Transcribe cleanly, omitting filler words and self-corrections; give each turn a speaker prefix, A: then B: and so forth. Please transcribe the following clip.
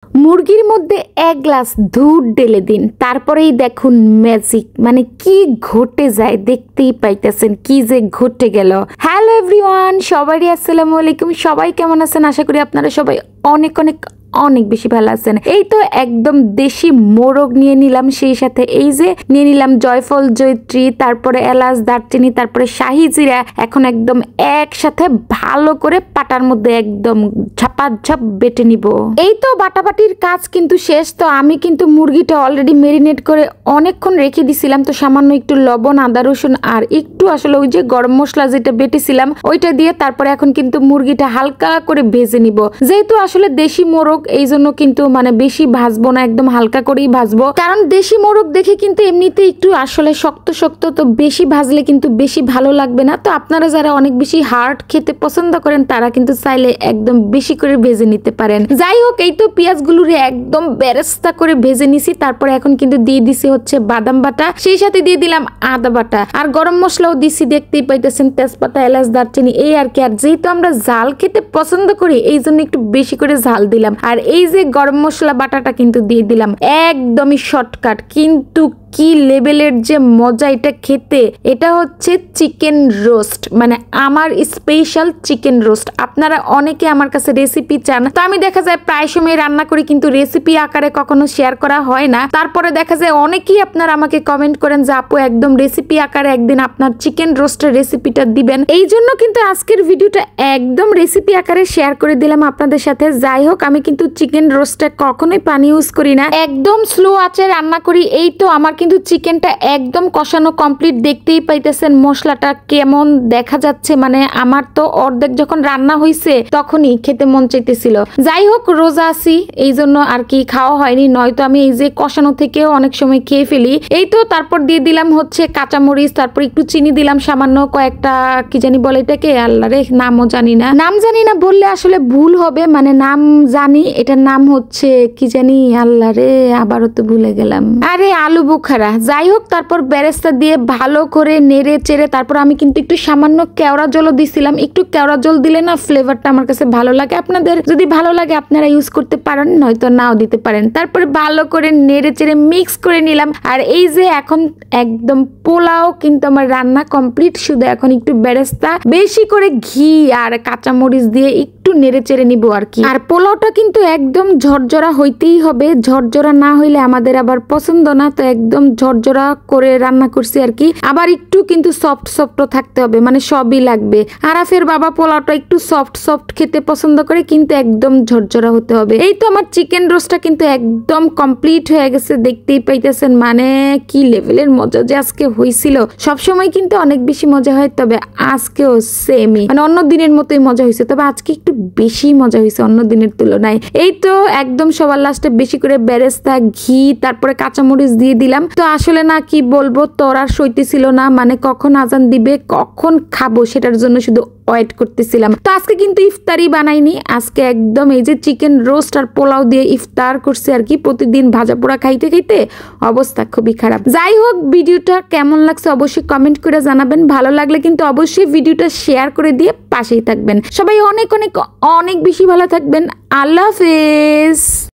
A: মুরগির মধ্যে এক গ্লাস দুধ ঢেলে দিন, তারপরেই দেখুন ম্যাজিক, মানে কি ঘটে যায় দেখতেই পাইতেছেন কি যে ঘটে গেল। হ্যালো এভরিওয়ান, সবারই আসসালামু আলাইকুম। সবাই কেমন আছেন? আশা করি আপনারা সবাই অনেক অনেক অনেক বেশি ভালো আছেন। এই তো একদম দেশি মোরগ নিয়ে নিলাম, সেই সাথে এই যে নিয়ে নিলাম জয়ফল, জয়ত্রী, তারপরে এলাচ, দারচিনি, তারপরে শাহি জিরা। এখন একদম একসাথে ভালো করে পাটার মধ্যে একদম ঝাপাঝাপ বেটে নিব। এই তো বাটাবাটির কাজ কিন্তু শেষ। তো আমি কিন্তু মুরগিটা অলরেডি মেরিনেট করে অনেকক্ষণ রেখে দিছিলাম। তো সামান্য একটু লবণ, আদা রসুন আর একটু আসলে ওই যে গরম মশলা যেটা বেটেছিলাম ওইটা দিয়ে তারপরে এখন কিন্তু মুরগিটা হালকা করে ভেজে নিব। যেহেতু আসলে দেশি মোরগ, এই জন্য কিন্তু মানে বেশি ভাজবো না, একদম হালকা করেই ভাজবো। কারণ দেশি মোরগ দেখে কিন্তু এমনিতে একটু আসলে শক্ত শক্ত, তো বেশি ভাজলে কিন্তু বেশি ভালো লাগবে না। তো আপনারা যারা অনেক বেশি হার্ড খেতে পছন্দ করেন তারা কিন্তু চাইলে একদম বেশি করে ভেজে নিতে পারেন। যাই হোক, এই তো পেঁয়াজগুলোরে একদম বেরেস্তা করে ভেজে নিছি। তারপরে এখন কিন্তু দিয়ে দিছি হচ্ছে বাদাম বাটা, সেই সাথে দিয়ে দিলাম আদা বাটা আর গরম মশলাও দিছি, দেখতেই পাইতেছেন, তেজপাতা, এলাচ, দারচিনি, এই আর কি। আর যেহেতু আমরা ঝাল খেতে পছন্দ করি এই জন্য একটু বেশি করে ঝাল দিলাম। আর এই যে গরম মশলা বাটাটা কিন্তু দিয়ে দিলাম, একদমই শর্টকাট, কিন্তু কি লেভেলের যে মজা এটা খেতে। এটা হচ্ছে চিকেন রোস্ট, মানে আমার স্পেশাল চিকেন রোস্ট। আপনারা অনেকে আমার কাছে রেসিপি চান, তো আমি দেখা যায় প্রায় সময় রান্না করি কিন্তু রেসিপি আকারে কখনো শেয়ার করা হয় না। তারপরে দেখা যায় অনেকেই আপনারা আমাকে কমেন্ট করেন যে আপু একদম রেসিপি আকারে একদিন আপনার চিকেন রোস্টের রেসিপিটা দিবেন। এই জন্য কিন্তু আজকের ভিডিওটা একদম রেসিপি আকারে শেয়ার করে দিলাম আপনাদের সাথে। যাই হোক, আমি কিন্তু চিকেন রোস্টে কখনোই পানি ইউজ করি না, একদম স্লো আঁচে রান্না করি। এই তো আমার কিন্তু চিকেনটা একদম কষানো কমপ্লিট, দেখতেই পাইতেছেন মশলাটা কেমন দেখা যাচ্ছে। মানে আমার তো অর্ধেক যখন রান্না হয়েছে তখনই খেতে মন চাইতেছিল। যাই হোক, রোজা আছি এই জন্য আর কি খাওয়া হয়নি, নয়তো আমি এই যে কষানো থেকেও অনেক সময় খেয়ে ফেলি। এই তো তারপর দিয়ে দিলাম হচ্ছে কাঁচামরিচ, তারপর একটু চিনি দিলাম সামান্য, কয়েকটা কি জানি বলে এটাকে, আল্লাহ রে নামও জানি না, নাম জানি না বললে আসলে ভুল হবে, মানে নাম জানি, এটার নাম হচ্ছে কি জানি, আল্লাহ রে আবারও তো ভুলে গেলাম, আরে আলু বুখারা। যাই হোক, তারপর বেরেস্তা দিয়ে ভালো করে নেড়ে চেড়ে তারপর আমি কিন্তু একটু সামান্য কেওড়া জলও দিছিলাম। একটু কেওড়া জল দিলে না ফ্লেভারটা আমার কাছে ভালো লাগে, আপনাদের যদি ভালো লাগে আপনারা ইউজ করতে পারেন, নয়তো নাও দিতে পারেন। তারপরে ভালো করে নেড়ে চেড়ে মিক্স করে নিলাম। আর এই যে এখন একদম পোলাও কিন্তু আমার রান্না কমপ্লিট, শুধু এখন একটু বেরেস্তা, বেশি করে ঘি আর কাঁচামরিচ দিয়ে একটু নেড়ে চেড়ে নিব আর কি। আর পোলাওটা কিন্তু একদম ঝরঝরা হইতেই হবে, ঝরঝরা না হইলে আমাদের আবার পছন্দ না। তো একদম ঝরঝরা করে রান্না করছি আর কি। আবার একটু কিন্তু সফট সফটও থাকতে হবে, মানে সবই লাগবে। আরাফের বাবা পোলাওটা একটু সফট সফট খেতে পছন্দ করে, কিন্তু একদম ঝরঝরা হতে হবে। এই তো আমার চিকেন রোস্টটা কিন্তু একদম কমপ্লিট হয়ে গেছে, দেখতেই পাইতেছেন। মানে কি লেভেলের মজা যে আজকে হয়েছিল। সবসময় কিন্তু অনেক বেশি মজা হয়, তবে আজকেও সেমই, মানে অন্য দিনের মতোই মজা হয়েছে, তবে আজকে একটু বেশি মজা হয়েছে অন্য দিনের তুলনায়। এই তো একদম সবার লাস্টে বেশি করে বেরেস্তা, ঘি, তারপরে কাঁচামরিচ দিয়ে দিলাম। তো আসলে না কি বলবো, তোর আর সইতেছিল না, মানে কখন আজান দিবে কখন খাবো সেটার জন্য শুধু ওয়েট করতেছিলাম। তো আজকে কিন্তু ইফতারি বানাইনি, আজকে একদম এই যে চিকেন রোস্ট আর পোলাও দিয়ে ইফতার করছি আর কি। প্রতিদিন ভাজা পোড়া খাইতে খাইতে অবস্থা খুবই খারাপ। যাই হোক, ভিডিওটা কেমন লাগছে অবশ্যই কমেন্ট করে জানাবেন। ভালো লাগলে কিন্তু অবশ্যই ভিডিওটা শেয়ার করে দিয়ে পাশেই থাকবেন। সবাই অনেক অনেক অনেক বেশি ভালো থাকবেন। আল্লাহ হাফেজ।